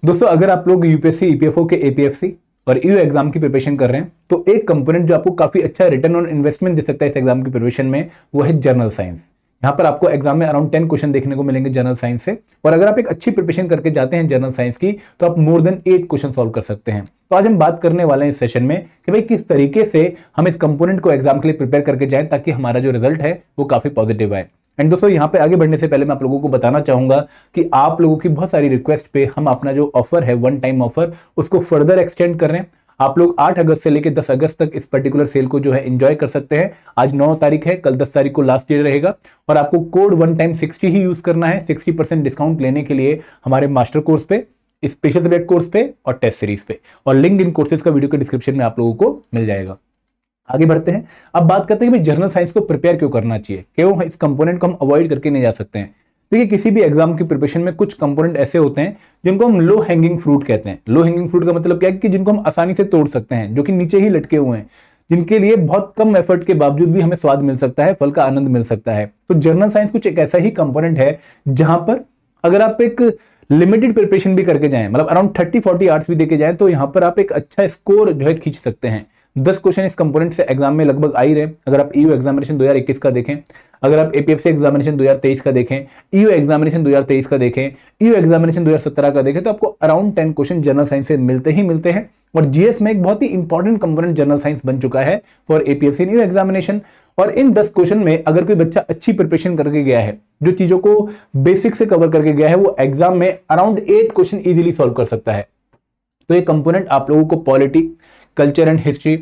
दोस्तों अगर आप लोग यूपीएससी, ईपीएफओ के एपीएफसी और ईयू एग्जाम की प्रिपरेशन कर रहे हैं तो एक कंपोनेंट जो आपको काफी अच्छा रिटर्न ऑन इन्वेस्टमेंट दे सकता है इस एग्जाम की प्रिपरेशन में, वो है जर्नल साइंस। यहाँ पर आपको एग्जाम में अराउंड 10 क्वेश्चन देखने को मिलेंगे जर्नल साइंस से, और अगर आप एक अच्छी प्रिपरेशन करके जाते हैं जर्नल साइंस की तो आप मोर देन 8 क्वेश्चन सॉल्व कर सकते हैं। तो आज हम बात करने वाले हैं इस सेशन में कि भाई किस तरीके से हम इस कंपोनेंट को एग्जाम के लिए प्रिपेयर करके जाएं ताकि हमारा जो रिजल्ट है वो काफी पॉजिटिव आए। एंड दोस्तों यहाँ पे आगे बढ़ने से पहले मैं आप लोगों को बताना चाहूंगा कि आप लोगों की बहुत सारी रिक्वेस्ट पे हम अपना जो ऑफर है, वन टाइम ऑफर, उसको फर्दर एक्सटेंड कर रहे हैं। आप लोग 8 अगस्त से लेकर 10 अगस्त तक इस पर्टिकुलर सेल को जो है एंजॉय कर सकते हैं। आज 9 तारीख है, कल 10 तारीख को लास्ट डे रहेगा और आपको कोड वन टाइम 60 ही यूज करना है 60% डिस्काउंट लेने के लिए हमारे मास्टर कोर्स पे, स्पेशल सब्जेक्ट कोर्स पे और टेस्ट सीरीज पे। और लिंक इन कोर्सेज का वीडियो के डिस्क्रिप्शन में आप लोगों को मिल जाएगा। आगे बढ़ते हैं, अब बात करते हैं कि जर्नल साइंस को प्रिपेयर क्यों करना चाहिए, क्यों इस कंपोनेंट को हम अवॉइड करके नहीं जा सकते हैं। देखिए किसी भी एग्जाम की प्रिपरेशन में कुछ कंपोनेंट ऐसे होते हैं जिनको हम लो हैंगिंग फ्रूट कहते हैं। लो हैंगिंग फ्रूट का मतलब क्या है कि जिनको हम आसानी से तोड़ सकते हैं, जो कि नीचे ही लटके हुए हैं, जिनके लिए बहुत कम एफर्ट के बावजूद भी हमें स्वाद मिल सकता है, फल का आनंद मिल सकता है। तो जर्नल साइंस कुछ एक ऐसा ही कंपोनेंट है जहां पर अगर आप एक लिमिटेड प्रिपरेशन भी करके जाएं, मतलब अराउंड 30-40 आवर्स भी देके जाएं, तो यहां पर आप एक अच्छा स्कोर जो है खींच सकते हैं। 10 क्वेश्चन इस कंपोनेंट से एग्जाम में लगभग आ ही रहे। अगर आप ईयू एग्जामिनेशन 2021 का देखें, अगर आप एपीएफसी एग्जामिनेशन 2023 का देखें, ईयू एग्जामिनेशन 2023 का देखें, ईयू एग्जामिनेशन 2017 का देखें, तो आपको अराउंड 10 क्वेश्चन जनरल साइंस से मिलते ही मिलते हैं। और जीएस में एक बहुत ही इंपॉर्टेंट कंपोनेंट जनरल साइंस बन चुका है फॉर एपीएफसी ईयू एग्जामिनेशन। और इन 10 क्वेश्चन में अगर कोई बच्चा अच्छी प्रिपरेशन करके गया है, जो चीजों को बेसिक से कवर करके गया है, वो एग्जाम में अराउंड 8 क्वेश्चन इजीली सॉल्व कर सकता है। तो ये कंपोनेंट आप लोगों को polity, culture and history,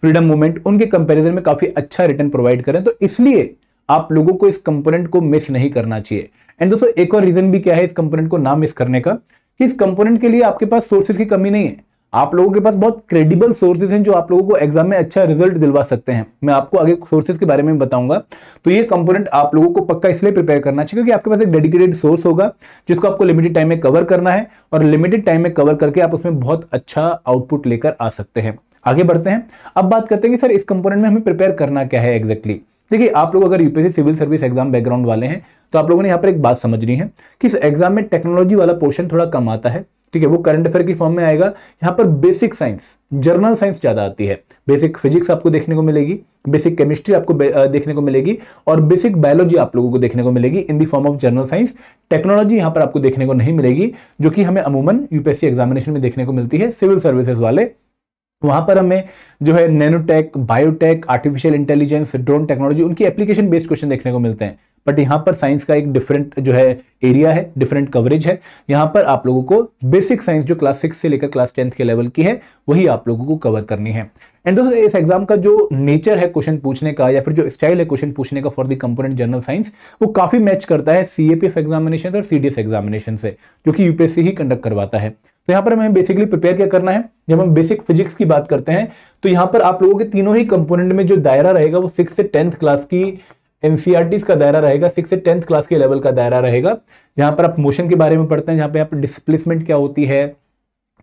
freedom movement, उनके कंपैरिजन में काफी अच्छा रिटर्न प्रोवाइड करें। तो इसलिए आप लोगों को इस कंपोनेंट को मिस नहीं करना चाहिए। एंड दोस्तों एक और रीजन भी क्या है इस कंपोनेंट को ना मिस करने का, कि इस कंपोनेंट के लिए आपके पास सोर्सेज की कमी नहीं है। आप लोगों के पास बहुत क्रेडिबल सोर्सेज हैं जो आप लोगों को एग्जाम में अच्छा रिजल्ट दिलवा सकते हैं। मैं आपको आगे सोर्सेज के बारे में बताऊंगा। तो ये कंपोनेंट आप लोगों को पक्का इसलिए प्रिपेयर करना चाहिए क्योंकि आपके पास एक डेडिकेटेड सोर्स होगा जिसको आपको लिमिटेड टाइम में कवर करना है, और लिमिटेड टाइम में कवर करके आप उसमें बहुत अच्छा आउटपुट लेकर आ सकते हैं। आगे बढ़ते हैं, अब बात करते हैं कि सर इस कंपोनेंट में हमें प्रिपेयर करना क्या है एग्जैक्टली। देखिए आप लोग अगर UPSC civil service exam background वाले हैं तो आप लोगों ने यहाँ पर एक बात समझनी है कि इस एग्जाम में टेक्नोलॉजी वाला पोर्शन थोड़ा कम आता है, ठीक है, वो करंट अफेयर की फॉर्म में आएगा। यहाँ पर बेसिक साइंस, जर्नल साइंस ज्यादा आती है। बेसिक फिजिक्स आपको देखने को मिलेगी, बेसिक केमिस्ट्री आपको देखने को मिलेगी, और बेसिक बायोलॉजी आप लोगों को देखने को मिलेगी in the form of journal science. Technology यहाँ पर आपको देखने को नहीं मिलेगी, जो कि हमें अमूमन यूपीएससी एग्जामिनेशन में देखने को मिलती है सिविल सर्विसेज वाले। वहां पर हमें जो है nanotech, biotech, artificial intelligence, drone technology, उनकी एप्लीकेशन बेस्ड क्वेश्चन देखने को मिलते हैं। बट यहाँ पर साइंस का एक डिफरेंट जो है एरिया है, डिफरेंट कवरेज है। यहाँ पर आप लोगों को बेसिक साइंस जो क्लास 6 से लेकर क्लास 10 के लेवल की है वही आप लोगों को कवर करनी है। एंड दोस्तों इस एग्जाम का जो नेचर है क्वेश्चन पूछने का, या फिर जो स्टाइल है क्वेश्चन पूछने का for the component general science, वो काफी मैच करता है सीएपीएफ एग्जामिनेशन और सीडीएस एग्जामिनेशन से, जो कि यूपीएससी ही कंडक्ट करवाता है। तो यहाँ पर हमें बेसिकली प्रिपेयर क्या करना है, जब हम बेसिक फिजिक्स की बात करते हैं तो यहाँ पर आप लोगों के तीनों ही कंपोनेंट में जो दायरा रहेगा वो 6 से 10th क्लास की एनसीईआरटीज का दायरा रहेगा, 6 से 10th क्लास के लेवल का दायरा रहेगा। जहां पर आप मोशन के बारे में पढ़ते हैं, जहां पे आप डिस्प्लेसमेंट क्या होती है,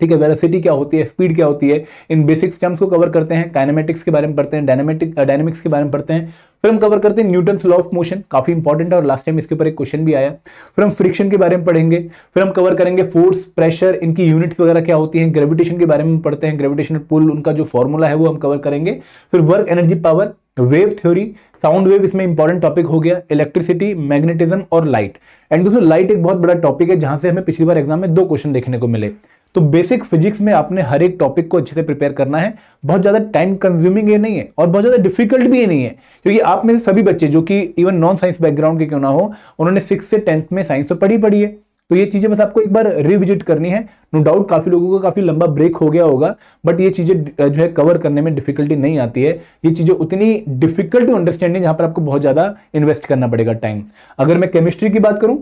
ठीक है, वेलोसिटी क्या होती है, स्पीड क्या होती है, इन बेसिक टर्म्स को कवर करते हैं। काइनेमेटिक्स के बारे में पढ़ते हैं, डायनामिक्स के बारे में पढ़ते हैं। फिर हम कवर करते हैं न्यूटन्स लॉ ऑफ मोशन, काफी इंपॉर्टेंट है और लास्ट टाइम इसके ऊपर एक क्वेश्चन भी आया। फिर हम फ्रिक्शन के बारे में पढ़ेंगे। फिर हम कवर करेंगे फोर्स, प्रेशर, इनकी यूनिट्स वगैरह क्या होती हैं। ग्रेविटेशन के बारे में पढ़ते हैं, ग्रेविटेशनल पुल, उनका जो फॉर्मूला है वो हम कवर करेंगे। फिर work, energy, power, wave theory, sound wave इसमें इंपॉर्टेंट टॉपिक हो गया, इलेक्ट्रिसिटी, मैग्नेटिज्म और लाइट। एंड दोस्तों लाइट एक बहुत बड़ा टॉपिक है जहां से हमें पिछली बार एग्जाम में 2 क्वेश्चन देखने को मिले। तो बेसिक फिजिक्स में आपने हर एक टॉपिक को अच्छे से प्रिपेयर करना है। बहुत ज्यादा टाइम कंज्यूमिंग ये नहीं है और बहुत ज्यादा डिफिकल्ट भी ये नहीं है, क्योंकि आप में से सभी बच्चे जो कि इवन नॉन साइंस बैकग्राउंड के क्यों ना हो, उन्होंने 6 से 10th में साइंस तो पढ़ी है। तो ये चीजें बस आपको एक बार रिविजिट करनी है। नो डाउट काफी लोगों को काफी लंबा ब्रेक हो गया होगा, बट ये चीजें जो है कवर करने में डिफिकल्टी नहीं आती है। ये चीजें उतनी डिफिकल्ट टू अंडरस्टैंडिंग जहां पर आपको बहुत ज्यादा इन्वेस्ट करना पड़ेगा टाइम। अगर मैं केमिस्ट्री की बात करूं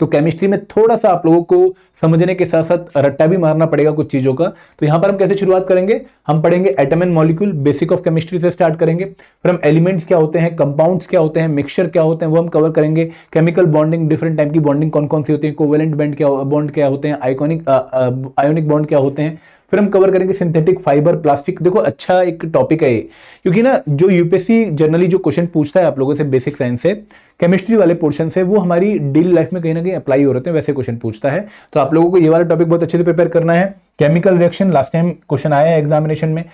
तो केमिस्ट्री में थोड़ा सा आप लोगों को समझने के साथ साथ रट्टा भी मारना पड़ेगा कुछ चीजों का। तो यहां पर हम कैसे शुरुआत करेंगे, हम पढ़ेंगे atom and molecule, basic of chemistry से स्टार्ट करेंगे। फिर हम एलिमेंट्स क्या होते हैं, कंपाउंड्स क्या होते हैं, मिक्सचर क्या होते हैं, वो हम कवर करेंगे। केमिकल बॉन्डिंग, डिफरेंट टाइप की बॉन्डिंग कौन कौन सी होती है, कोवेलेंट बॉन्ड क्या होते हैं, आयोनिक बॉन्ड क्या होते हैं। फिर हम कवर करेंगे सिंथेटिक फाइबर, प्लास्टिक। देखो अच्छा एक टॉपिक है ये, क्योंकि ना जो यूपीएससी जनरली जो क्वेश्चन पूछता है आप लोगों से बेसिक साइंस से, केमिस्ट्री वाले पोर्शन से, वो हमारी डेली लाइफ में कहीं ना कहीं अप्लाई हो रहे हैं, वैसे क्वेश्चन पूछता है। तो आप लोगों को ये वाला टॉपिक बहुत अच्छे से प्रिपेयर करना है। Chemical reaction last time question आया है एग्जामिनेशन में,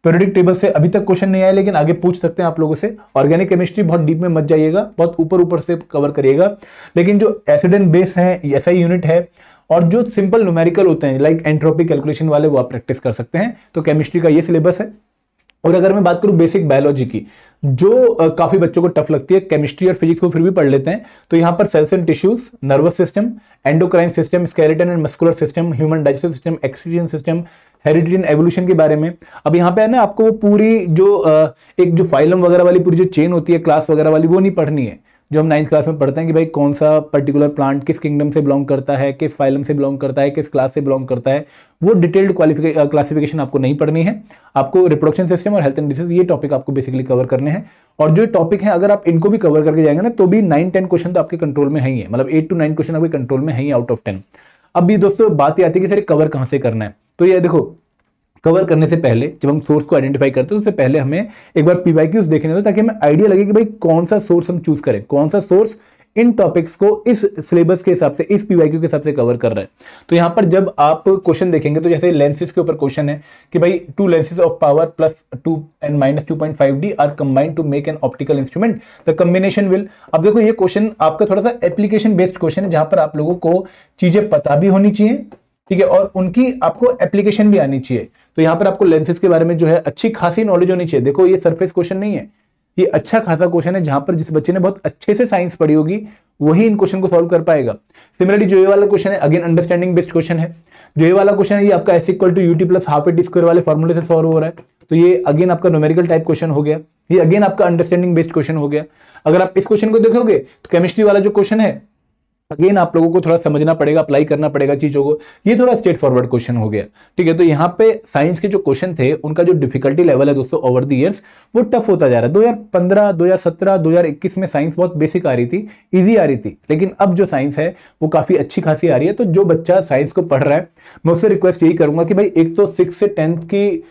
पीरियोडिक टेबल से अभी तक क्वेश्चन नहीं आया, लेकिन आगे पूछ सकते हैं आप लोगों से। ऑर्गेनिक केमिस्ट्री बहुत डीप में मत जाइएगा, बहुत ऊपर ऊपर से कवर करिएगा, लेकिन जो एसिड एंड बेस है, एसआई यूनिट है, और जो सिंपल न्यूमेरिकल होते हैं लाइक एंट्रोपी कैलकुलेशन वाले, वो आप प्रैक्टिस कर सकते हैं। तो केमिस्ट्री का ये सिलेबस है। और अगर मैं बात करूं बेसिक बायोलॉजी की, जो काफी बच्चों को टफ लगती है, केमिस्ट्री और फिजिक्स को फिर भी पढ़ लेते हैं, तो यहां पर cells and tissues, nervous system, endocrine system, skeleton and muscular system, human digestive system, excretion system, heredity and evolution के बारे में। अब यहाँ पे है ना, आपको वो पूरी जो एक जो फाइलम वगैरह वाली पूरी जो चेन होती है क्लास वगैरह वाली, वो नहीं पढ़नी है, जो हम 9th क्लास में पढ़ते हैं कि भाई कौन सा पर्टिकुलर प्लांट किस किंगडम से बिलोंग करता है, किस फाइलम से बिलोंग करता है, किस क्लास से बिलोंग करता है। वो डिटेल्ड क्लासिफिकेशन आपको नहीं पढ़नी है। आपको रिप्रोडक्शन सिस्टम और हेल्थ एंड डिसीज, ये टॉपिक आपको बेसिकली कवर करने हैं। और जो टॉपिक है, अगर आप इनको भी कवर करके जाएंगे ना, तो भी 9-10 क्वेश्चन तो आपके कंट्रोल में है ही है, मतलब 8 to 9 क्वेश्चन आपके कंट्रोल में है ही आउट ऑफ 10। अब ये दोस्तों बात ये आती है कि सर कवर कहां से करना है। तो ये देखो, कवर करने से पहले जब हम सोर्स को आइडेंटिफाई करते हैं, उससे पहले हमें एक बार पीवाईक्यूज देखने दो, ताकि हमें आइडिया लगे कि भाई कौन सा सोर्स हम चूज करें, कौन सा सोर्स इन टॉपिक्स को इस सिलेबस के हिसाब से, इस पीवाईक्यू के हिसाब से कवर कर रहा है। तो यहां पर जब आप क्वेश्चन देखेंगे, तो जैसे लेंसेज के ऊपर क्वेश्चन है कि भाई 2 lenses of power plus 2 and minus 2.5D are combined to make an optical instrument, the combination will। अब देखो ये क्वेश्चन आपका थोड़ा सा एप्लीकेशन बेस्ड क्वेश्चन है, जहां पर आप लोगों को चीजें पता भी होनी चाहिए, ठीक है, और उनकी आपको एप्लीकेशन भी आनी चाहिए। तो यहां पर आपको लेंसेज के बारे में जो है अच्छी खासी नॉलेज होनी चाहिए। देखो ये सरफेस क्वेश्चन नहीं है, ये अच्छा खासा क्वेश्चन है, जहां पर जिस बच्चे ने बहुत अच्छे से साइंस पढ़ी होगी वही इन क्वेश्चन को सॉल्व कर पाएगा। सिमिलरली जो ये वाला क्वेश्चन है, अगेन अंडरस्टैंडिंग बेस्ड क्वेश्चन है। जो ये वाला क्वेश्चन है, ये आपका S=UT + ½ वाले फॉर्मूले से सॉल्व हो रहा है। तो ये अगेन आपका न्यूमेरिकल टाइप क्वेश्चन हो गया, ये अगेन आपका अंडरस्टैंडिंग बेस्ड क्वेश्चन हो गया। अगर आप इस क्वेश्चन को देखोगे तो केमिस्ट्री वाला जो क्वेश्चन है, अगेन आप लोगों को थोड़ा समझना पड़ेगा, अप्लाई करना पड़ेगा चीजों को, ये थोड़ा स्ट्रेट फॉरवर्ड क्वेश्चन हो गया, ठीक है। तो यहाँ पे साइंस के जो क्वेश्चन थे, उनका जो डिफिकल्टी लेवल है दोस्तों ओवर द इयर्स, वो टफ होता जा रहा है। 2015, 2017, 2021 में साइंस बहुत बेसिक आ रही थी, इजी आ रही थी, लेकिन अब जो साइंस है वो काफी अच्छी खासी आ रही है। तो जो बच्चा साइंस को पढ़ रहा है, मैं उससे रिक्वेस्ट यही करूंगा कि भाई एक तो 6 से 10th की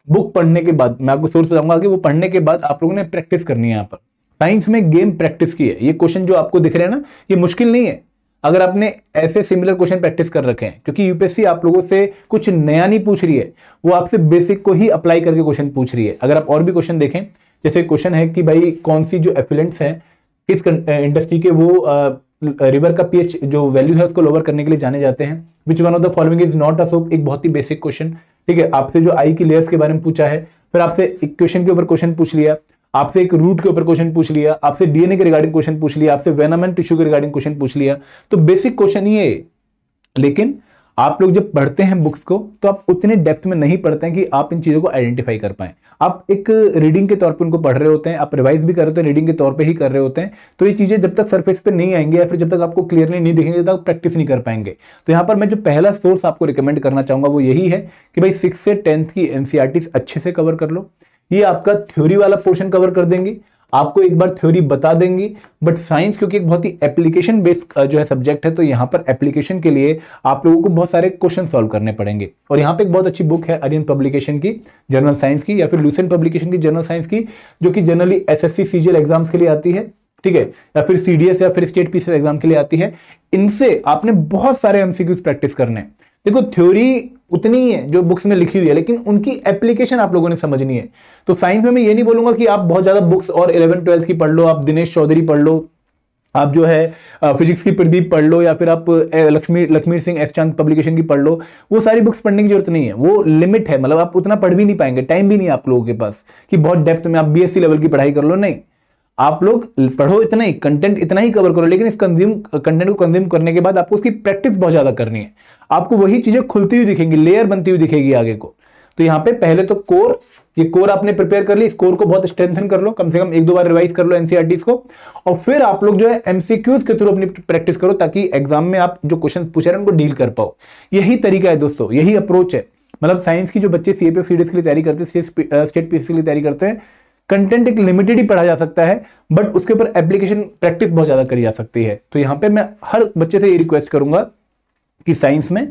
बुक पढ़ने के बाद, मैं आपको सोर्स बताऊंगा कि वो पढ़ने के बाद आप लोगों ने प्रैक्टिस करनी है। यहाँ पर साइंस में गेम प्रैक्टिस की है। ये क्वेश्चन जो आपको दिख रहे हैं ना, ये मुश्किल नहीं है अगर आपने ऐसे सिमिलर क्वेश्चन प्रैक्टिस कर रखे हैं, क्योंकि यूपीएससी आप लोगों से कुछ नया नहीं पूछ रही है, वो आपसे बेसिक को ही अप्लाई करके क्वेश्चन पूछ रही है। अगर आप और भी क्वेश्चन देखें, जैसे क्वेश्चन है कि भाई कौन सी जो एफिलेंट्स हैं किस इंडस्ट्री के, वो रिवर का पीएच जो वैल्यू है उसको लोअर करने के लिए जाने जाते हैं। Which one of the following is not a soap, एक बहुत ही बेसिक क्वेश्चन, ठीक है। आपसे जो आई की लेयर्स के बारे में पूछा है, फिर आपसे इक्वेशन के ऊपर क्वेश्चन पूछ लिया, आपसे एक रूट के ऊपर क्वेश्चन पूछ लिया, आपसे डीएनए के रिगार्डिंग क्वेश्चन पूछ लिया, आपसे वेनम एंड टिश्यू के रिगार्डिंग क्वेश्चन पूछ लिया। तो बेसिक क्वेश्चन ही है, लेकिन आप लोग जब पढ़ते हैं बुक्स को, तो आप उतने डेप्थ में नहीं पढ़ते हैं कि आप इन चीजों को आइडेंटिफाई कर पाए। आप एक रीडिंग के तौर पे उनको पढ़ रहे होते हैं, आप रिवाइज भी कर रहे होते हैं, रीडिंग के तौर पे ही कर रहे होते हैं। तो ये चीजें जब तक सरफेस पे नहीं आएंगे, या फिर जब तक आपको क्लियरली नहीं दिखेंगे, जब तक प्रैक्टिस नहीं कर पाएंगे। तो यहाँ पर मैं जो पहला सोर्स आपको रिकमेंड करना चाहूंगा वो यही है कि भाई 6 से 10th की एनसीईआरटी अच्छे से कवर कर लो। ये आपका थ्योरी वाला पोर्शन कवर कर देंगे, आपको एक बार थ्योरी बता देंगी, बट साइंस क्योंकि एक बहुत ही एप्लीकेशन बेस्ड जो है सब्जेक्ट है, तो यहाँ पर एप्लीकेशन के लिए आप लोगों को बहुत सारे क्वेश्चन सॉल्व करने पड़ेंगे। और यहाँ पे एक बहुत अच्छी बुक है आर्यन पब्लिकेशन की जनरल साइंस की, या फिर लूसेंट पब्लिकेशन की जनरल साइंस की, जो कि जनरली एसएससी सीजीएल एग्जाम्स के लिए आती है, ठीक है, या फिर सीडीएस या फिर स्टेट पीसीएस एग्जाम के लिए आती है। इनसे आपने बहुत सारे एमसीक्यूज प्रैक्टिस करने हैं। देखो थ्योरी उतनी ही है जो बुक्स में लिखी हुई है, लेकिन उनकी एप्लीकेशन आप लोगों ने समझनी है। तो साइंस में मैं ये नहीं बोलूंगा कि आप बहुत ज्यादा बुक्स और 11th 12th की पढ़ लो, आप दिनेश चौधरी पढ़ लो, आप जो है फिजिक्स की प्रदीप पढ़ लो, या फिर आप लक्ष्मीर सिंह एस चांद पब्लिकेशन की पढ़ लो। वो सारी बुक्स पढ़ने की जरूरत नहीं है, वो लिमिट है, मतलब आप उतना पढ़ भी नहीं पाएंगे, टाइम भी नहीं है आप लोगों के पास कि बहुत डेप्थ में आप बीएससी लेवल की पढ़ाई कर लो। नहीं, आप लोग पढ़ो इतना ही, कंटेंट इतना ही कवर करो, लेकिन इस कंटेंट को कंज्यूम करने के बाद आपको उसकी प्रैक्टिस बहुत ज्यादा करनी है। आपको वही चीजें खुलती हुई दिखेंगी, लेयर बनती हुई दिखेगी आगे को। तो यहाँ पे पहले तो कोर, ये कोर आपने प्रिपेयर कर ली, इस कोर को बहुत स्ट्रेंथन कर लो, कम से कम 1-2 बार रिवाइज कर लो एनसीईआरटीज को, और फिर आप लोग जो है एमसीक्यूज के थ्रू अपनी प्रैक्टिस करो, ताकि एग्जाम में आप जो क्वेश्चन पूछ रहे हैं उनको डील कर पाओ। यही तरीका है दोस्तों, यही अप्रोच है। मतलब साइंस की जो बच्चे सीएपीएफ सीडीएस के लिए तैयारी करते हैं, स्टेट पीसीएस के लिए तैयारी करते हैं, कंटेंट एक लिमिटेड ही पढ़ा जा सकता है, बट उसके ऊपर एप्लीकेशन प्रैक्टिस बहुत ज्यादा करी जा सकती है। तो यहां पे मैं हर बच्चे से ये रिक्वेस्ट करूंगा कि साइंस में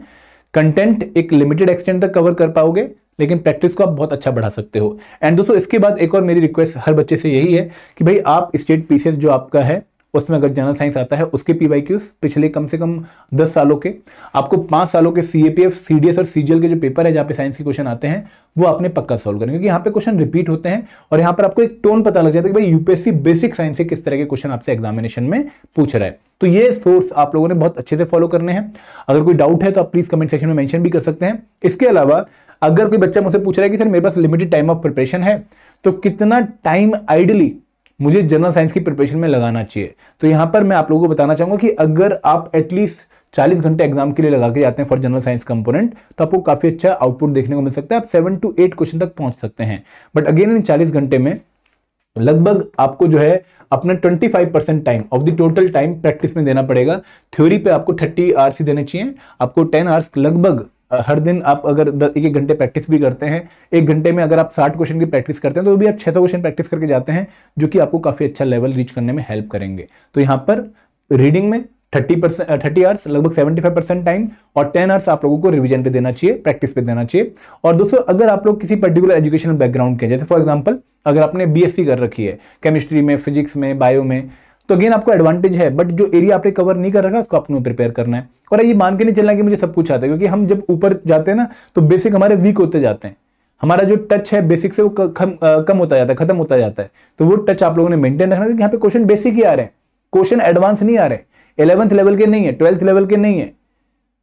कंटेंट एक लिमिटेड एक्सटेंट तक कवर कर पाओगे, लेकिन प्रैक्टिस को आप बहुत अच्छा बढ़ा सकते हो। एंड दोस्तों इसके बाद एक और मेरी रिक्वेस्ट हर बच्चे से यही है कि भाई आप स्टेट पीसीएस जो आपका है उसमें अगर जनरल साइंस आता है उसके पीवाईक्यूज पिछले कम से कम 10 सालों के, आपको 5 सालों के सीएपीएफ, सीडीएस और सीजीएल के जो पेपर है जहाँ पे साइंस के क्वेश्चन आते हैं वो आपने पक्का सॉल्व करना, क्योंकि यहाँ पे क्वेश्चन रिपीट होते हैं और यहाँ पर आपको एक टोन पता लग जाता है कि भाई यूपीएससी बेसिक साइंस से किस तरह के क्वेश्चन आपसे एग्जामिनेशन में पूछ रहा है। तो ये सोर्स आप लोगों ने बहुत अच्छे से फॉलो करने हैं। अगर कोई डाउट है तो आप प्लीज कमेंट सेक्शन में मेंशन भी कर सकते हैं। इसके अलावा अगर कोई बच्चा मुझसे पूछ रहा है कि सर मेरे पास लिमिटेड टाइम ऑफ प्रिपरेशन है तो कितना टाइम आइडियली मुझे जनरल साइंस की प्रिपरेशन में लगाना चाहिए, तो यहां पर मैं आप लोगों को बताना चाहूंगा कि अगर आप एटलीस्ट 40 घंटे एग्जाम के लिए लगा के जाते हैं फॉर जनरल साइंस कंपोनेंट तो आपको काफी अच्छा आउटपुट देखने को मिल सकता है। आप 7 to 8 क्वेश्चन तक पहुंच सकते हैं। बट अगेन इन 40 घंटे में लगभग आपको जो है अपना 25% time of the total time practice में देना पड़ेगा। थ्योरी पे आपको 30 आवर्स ही देने चाहिए, आपको 10 आवर्स लगभग हर दिन आप अगर 1-1 घंटे प्रैक्टिस भी करते हैं, 1 घंटे में अगर आप 60 क्वेश्चन की प्रैक्टिस करते हैं तो भी आप 600 क्वेश्चन प्रैक्टिस करके जाते हैं, जो कि आपको काफी अच्छा लेवल रीच करने में हेल्प करेंगे। तो यहाँ पर रीडिंग में 30 आवर्स लगभग 75% टाइम और 10 आवर्स आप लोगों को रिवीजन पे देना चाहिए, प्रैक्टिस पे देना चाहिए। और दोस्तों अगर आप लोग किसी पर्टिकुलर एजुकेशनल बैकग्राउंड के, जैसे फॉर एग्जांपल अगर आपने बीएससी कर रखी है केमिस्ट्री में, फिजिक्स में, बायो में, तो अगेन आपको एडवांटेज है, बट जो एरिया आपने कवर नहीं कर रखा उसको आपको प्रिपेयर करना है। और ये मान के नहीं चलना कि मुझे सब कुछ आता है, क्योंकि हम जब ऊपर जाते हैं ना तो बेसिक हमारे वीक होते जाते हैं, हमारा जो टच है बेसिक से वो कम होता जाता है, खत्म होता जाता है। तो वो टच आप लोगों ने मेंटेन रखना, क्योंकि यहाँ पे क्वेश्चन बेसिक ही आ रहे हैं, क्वेश्चन एडवांस नहीं आ रहे, 11th लेवल के नहीं है, 12th लेवल के नहीं है,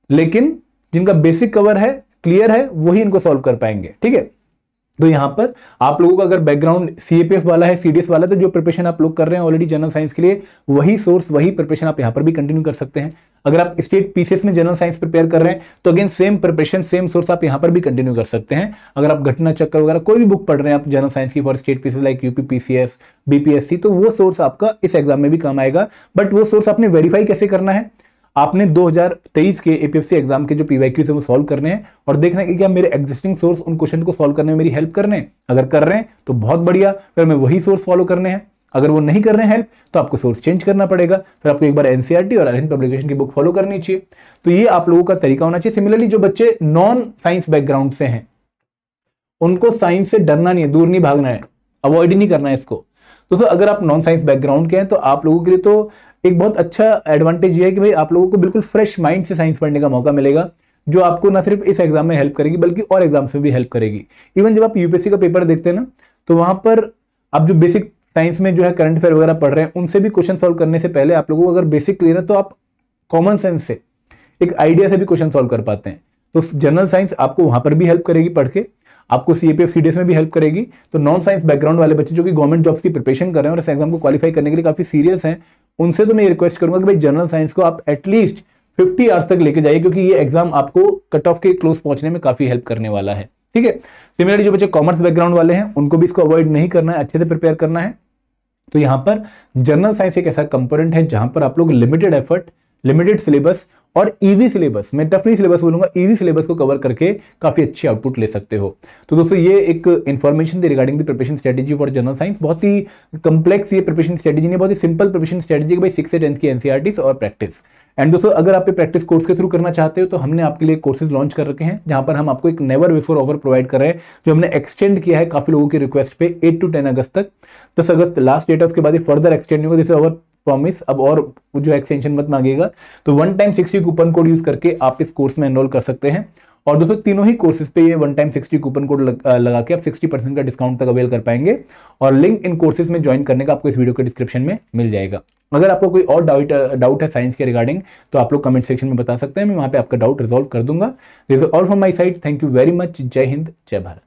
लेकिन जिनका बेसिक कवर है, क्लियर है, वही इनको सॉल्व कर पाएंगे। ठीक है, तो यहां पर आप लोगों का अगर बैकग्राउंड सीएपीएफ वाला है, सीडीएस वाला है, तो जो प्रिपरेशन आप लोग कर रहे हैं ऑलरेडी जनरल साइंस के लिए, वही सोर्स, वही प्रिपरेशन आप यहां पर भी कंटिन्यू कर सकते हैं। अगर आप स्टेट पीसीएस में जनरल साइंस प्रिपेयर कर रहे हैं तो again same preparation, same source आप यहां पर भी कंटिन्यू कर सकते हैं। अगर आप घटना चक्र वगैरह कोई भी बुक पढ़ रहे हैं आप जनरल साइंस की for state PCS like UP PCS, BPSC, तो वो सोर्स आपका इस एग्जाम में भी काम आएगा। बट वो सोर्स आपने वेरीफाई कैसे करना है, आपने 2023 के एपीएफसी एग्जाम के जो पीवाईक्यू है वो सॉल्व करने हैं और देखना है कि क्या मेरे एग्जिस्टिंग सोर्स उन क्वेश्चन को सॉल्व करने में मेरी हेल्प करने हैं। अगर कर रहे हैं तो बहुत बढ़िया, फिर मैं वही सोर्स फॉलो करने हैं। अगर वो नहीं कर रहे हैं हेल्प तो आपको सोर्स चेंज करना पड़ेगा, फिर आपको एक बार एनसीईआरटी और अरविंद पब्लिकेशन की बुक फॉलो करनी चाहिए। तो ये आप लोगों का तरीका होना चाहिए। सिमिलरली जो बच्चे नॉन साइंस बैकग्राउंड से हैं उनको साइंस से डरना नहीं है, दूर नहीं भागना है, अवॉइड ही नहीं करना है इसको। दोस्तों अगर आप नॉन साइंस बैकग्राउंड के हैं तो आप लोगों के लिए तो एक बहुत अच्छा एडवांटेज ये है कि भाई आप लोगों को बिल्कुल फ्रेश माइंड से साइंस पढ़ने का मौका मिलेगा, जो आपको ना सिर्फ इस एग्जाम में हेल्प करेगी बल्कि और एग्जाम्स में भी हेल्प करेगी। इवन जब आप यूपीएससी का पेपर देखते हैं ना तो वहां पर आप जो बेसिक साइंस में जो है करंट अफेयर वगैरह पढ़ रहे हैं उनसे भी क्वेश्चन सॉल्व करने से पहले आप लोगों को अगर बेसिक क्लियर है तो आप कॉमन सेंस से, एक आइडिया से भी क्वेश्चन सॉल्व कर पाते हैं। तो जनरल साइंस आपको वहां पर भी हेल्प करेगी पढ़ के, आपको सीएपीएफ सीडीएस में भी हेल्प करेगी। तो नॉन साइंस बैकग्राउंड वाले बच्चे जो कि गवर्नमेंट जॉब्स की प्रिपरेशन कर रहे हैं और इस एग्जाम को क्वालिफाई करने के लिए काफी सीरियस हैं, उनसे तो मैं रिक्वेस्ट करूंगा कि भाई जनरल साइंस को आप एटलीस्ट 50 आवर्स तक लेके जाइए, क्योंकि ये एग्जाम आपको कट ऑफ के क्लोज पहुंचने में काफी हेल्प करने वाला है। ठीक है, सिमिलरली जो बच्चे कॉमर्स बैकग्राउंड वाले हैं उनको भी इसको अवॉइड नहीं करना है, अच्छे से प्रिपेयर करना है। तो यहां पर जनरल साइंस एक ऐसा कंपोनेंट है जहां पर आप लोग लिमिटेड एफर्ट, लिमिटेड सिलेबस और इजी सिलेबस, मैं टफ नहीं सिलेबस बोलूंगा, इजी सिलेबस को कवर करके काफी अच्छी आउटपुट ले सकते हो। तो दोस्तों ये एक इन्फॉर्मेशन थी regarding the preparation strategy for general science. बहुत ही कंप्लेक्स ये प्रिपरेशन स्ट्रेटेजी नहीं, बहुत ही सिंपल प्रिपरेशन स्ट्रेटेजी भाई 6 से 10 की एनसीईआरटीज और प्रैक्टिस। एंड दोस्तों अगर आप प्रैक्टिस कोर्स के थ्रू करना चाहते हो तो हमने आपके लिए कोर्सेज लॉन्च कर रखे हैं, जहां पर हम आपको एक नेवर बिफोर ऑफर प्रोवाइड कर रहे हैं, जो हमने एक्सटेंड किया है काफी लोगों की रिक्वेस्ट पे 8 to 10 अगस्त तक। 10 अगस्त लास्ट डेट है, उसके बाद फर्दर एक्सटेंड होगा, जैसे और प्रॉमिस अब और जो एक्सटेंशन मत मांगेगा। तो 1 टाइम 60 कूपन कोड यूज करके आप इस कोर्स में एनरोल कर सकते हैं। और दोस्तों तीनों ही कोर्सेज पे ये 1 टाइम 60 कूपन कोड लगा के आप 60% का डिस्काउंट तक अवेल कर पाएंगे। और लिंक इन कोर्सेज में ज्वाइन करने का आपको इस वीडियो के डिस्क्रिप्शन में मिल जाएगा। अगर आपको कोई और डाउट है साइंस के रिगार्डिंग तो आप लोग कमेंट सेक्शन में बता सकते हैं, मैं वहां पे आपका डाउट रिजॉल्व कर दूंगा। This is all from my side, thank you very much, जय हिंद, जय भारत।